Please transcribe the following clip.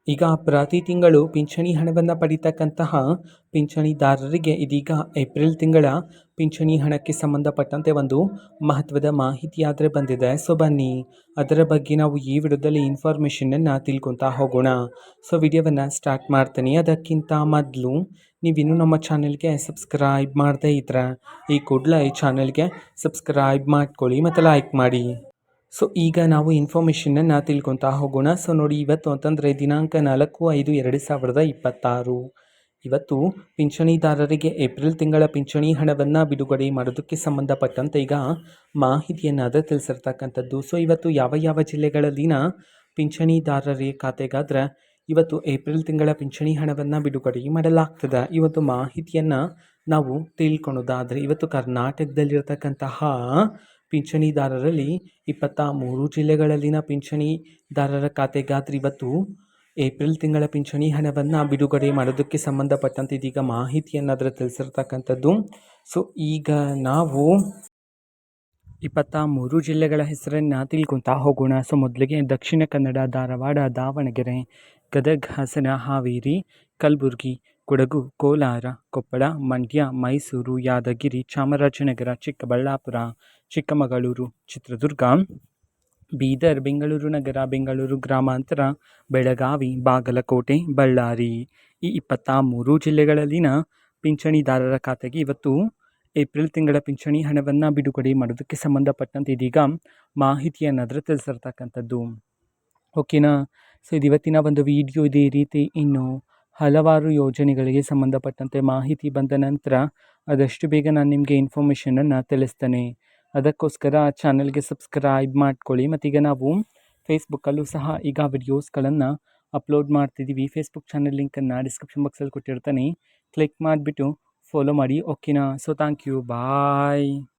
ಈಗ ಪ್ರತಿ ತಿಂಗಳು ಪಿಂಚಣಿ ಹಣವನ್ನು ಪಡಿತಕ್ಕಂತಹ ಪಿಂಚಣಿದಾರರಿಗೆ ಇದೀಗ ಏಪ್ರಿಲ್ ತಿಂಗಳ ಪಿಂಚಣಿ ಹಣಕ್ಕೆ ಸಂಬಂಧಪಟ್ಟಂತೆ ಒಂದು ಮಹತ್ವದ ಮಾಹಿತಿ ಆದರೆ ಬಂದಿದೆ. ಸೊ ಬನ್ನಿ ಅದರ ಬಗ್ಗೆ ನಾವು ಈ ವಿಡಿಯೋದಲ್ಲಿ ಇನ್ಫಾರ್ಮೇಷನನ್ನು ತಿಳ್ಕೊತಾ ಹೋಗೋಣ. ಸೊ ವಿಡಿಯೋವನ್ನು ಸ್ಟಾರ್ಟ್ ಮಾಡ್ತೀನಿ. ಅದಕ್ಕಿಂತ ಮೊದಲು ನೀವಿನ್ನೂ ನಮ್ಮ ಚಾನೆಲ್ಗೆ ಸಬ್ಸ್ಕ್ರೈಬ್ ಮಾಡದೇ ಇದ್ರೆ ಈ ಕೂಡಲೇ ಈ ಚಾನೆಲ್ಗೆ ಸಬ್ಸ್ಕ್ರೈಬ್ ಮಾಡ್ಕೊಳ್ಳಿ ಮತ್ತು ಲೈಕ್ ಮಾಡಿ. ಸೊ ಈಗ ನಾವು ಇನ್ಫಾರ್ಮೇಷನನ್ನು ತಿಳ್ಕೊತಾ ಹೋಗೋಣ. ಸೊ ನೋಡಿ, ಇವತ್ತು ಅಂತಂದರೆ ದಿನಾಂಕ 4/5/2026 ಇವತ್ತು ಪಿಂಚಣಿದಾರರಿಗೆ ಏಪ್ರಿಲ್ ತಿಂಗಳ ಪಿಂಚಣಿ ಹಣವನ್ನು ಬಿಡುಗಡೆ ಮಾಡೋದಕ್ಕೆ ಸಂಬಂಧಪಟ್ಟಂತೆ ಈಗ ಮಾಹಿತಿಯನ್ನು ಅದ ತಿಳಿಸಿರ್ತಕ್ಕಂಥದ್ದು. ಸೊ ಇವತ್ತು ಯಾವ ಯಾವ ಜಿಲ್ಲೆಗಳಲ್ಲಿನ ಪಿಂಚಣಿದಾರರ ಖಾತೆಗಾದ್ರೆ ಇವತ್ತು ಏಪ್ರಿಲ್ ತಿಂಗಳ ಪಿಂಚಣಿ ಹಣವನ್ನು ಬಿಡುಗಡೆ ಮಾಡಲಾಗ್ತದೆ. ಇವತ್ತು ಮಾಹಿತಿಯನ್ನು ನಾವು ತಿಳ್ಕೊಳೋದಾದರೆ ಇವತ್ತು ಕರ್ನಾಟಕದಲ್ಲಿರ್ತಕ್ಕಂತಹ ಪಿಂಚಣಿದಾರರಲ್ಲಿ 23 ಜಿಲ್ಲೆಗಳಲ್ಲಿನ ಪಿಂಚಣಿದಾರರ ಖಾತೆಗಾದ್ರೆ ಇವತ್ತು ಏಪ್ರಿಲ್ ತಿಂಗಳ ಪಿಂಚಣಿ ಹಣವನ್ನು ಬಿಡುಗಡೆ ಮಾಡೋದಕ್ಕೆ ಸಂಬಂಧಪಟ್ಟಂತೆ ಇದೀಗ ಮಾಹಿತಿಯನ್ನು ಅದರ ತಿಳಿಸಿರ್ತಕ್ಕಂಥದ್ದು. ಸೊ ಈಗ ನಾವು 23 ಜಿಲ್ಲೆಗಳ ಹೆಸರನ್ನು ತಿಳ್ಕೊತಾ ಹೋಗೋಣ. ಸೊ ಮೊದಲಿಗೆ ದಕ್ಷಿಣ ಕನ್ನಡ, ಧಾರವಾಡ, ದಾವಣಗೆರೆ, ಗದಗ, ಹಾಸನ, ಹಾವೇರಿ, ಕಲಬುರಗಿ, ಕೊಡಗು, ಕೋಲಾರ, ಕೊಪ್ಪಳ, ಮಂಡ್ಯ, ಮೈಸೂರು, ಯಾದಗಿರಿ, ಚಾಮರಾಜನಗರ, ಚಿಕ್ಕಬಳ್ಳಾಪುರ, ಚಿಕ್ಕಮಗಳೂರು, ಚಿತ್ರದುರ್ಗ, ಬೀದರ್, ಬೆಂಗಳೂರು ನಗರ, ಬೆಂಗಳೂರು ಗ್ರಾಮಾಂತರ, ಬೆಳಗಾವಿ, ಬಾಗಲಕೋಟೆ, ಬಳ್ಳಾರಿ ಈ 23 ಜಿಲ್ಲೆಗಳಲ್ಲಿನ ಪಿಂಚಣಿದಾರರ ಖಾತೆಗೆ ಇವತ್ತು ಏಪ್ರಿಲ್ ತಿಂಗಳ ಪಿಂಚಣಿ ಹಣವನ್ನು ಬಿಡುಗಡೆ ಮಾಡೋದಕ್ಕೆ ಸಂಬಂಧಪಟ್ಟಂತೆ ಇದೀಗ ಮಾಹಿತಿಯನ್ನಾದರೂ ತಿಳಿಸಿರ್ತಕ್ಕಂಥದ್ದು. ಓಕೆನಾ. ಸೊ ಇದು ಇವತ್ತಿನ ಒಂದು ವಿಡಿಯೋ. ಇದೇ ರೀತಿ ಇನ್ನು ಹಲವಾರು ಯೋಜನೆಗಳಿಗೆ ಸಂಬಂಧಪಟ್ಟಂತೆ ಮಾಹಿತಿ ಬಂದ ನಂತರ ಆದಷ್ಟು ಬೇಗ ನಾನು ನಿಮಗೆ ಇನ್ಫಾರ್ಮೇಷನನ್ನು ತಿಳಿಸ್ತೇನೆ. ಅದಕ್ಕೋಸ್ಕರ ಚಾನಲ್ಗೆ ಸಬ್ಸ್ಕ್ರೈಬ್ ಮಾಡ್ಕೊಳ್ಳಿ. ಮತ್ತೀಗ ನಾವು ಫೇಸ್ಬುಕ್ಕಲ್ಲೂ ಸಹ ಈಗ ವಿಡಿಯೋಸ್ಗಳನ್ನು ಅಪ್ಲೋಡ್ ಮಾಡ್ತಿದ್ದೀವಿ. ಫೇಸ್ಬುಕ್ ಚಾನಲ್ ಲಿಂಕನ್ನು ಡಿಸ್ಕ್ರಿಪ್ಷನ್ ಬಾಕ್ಸಲ್ಲಿ ಕೊಟ್ಟಿರ್ತಾನೆ, ಕ್ಲಿಕ್ ಮಾಡಿಬಿಟ್ಟು ಫಾಲೋ ಮಾಡಿ. ಓಕೆನಾ. So thank you, bye.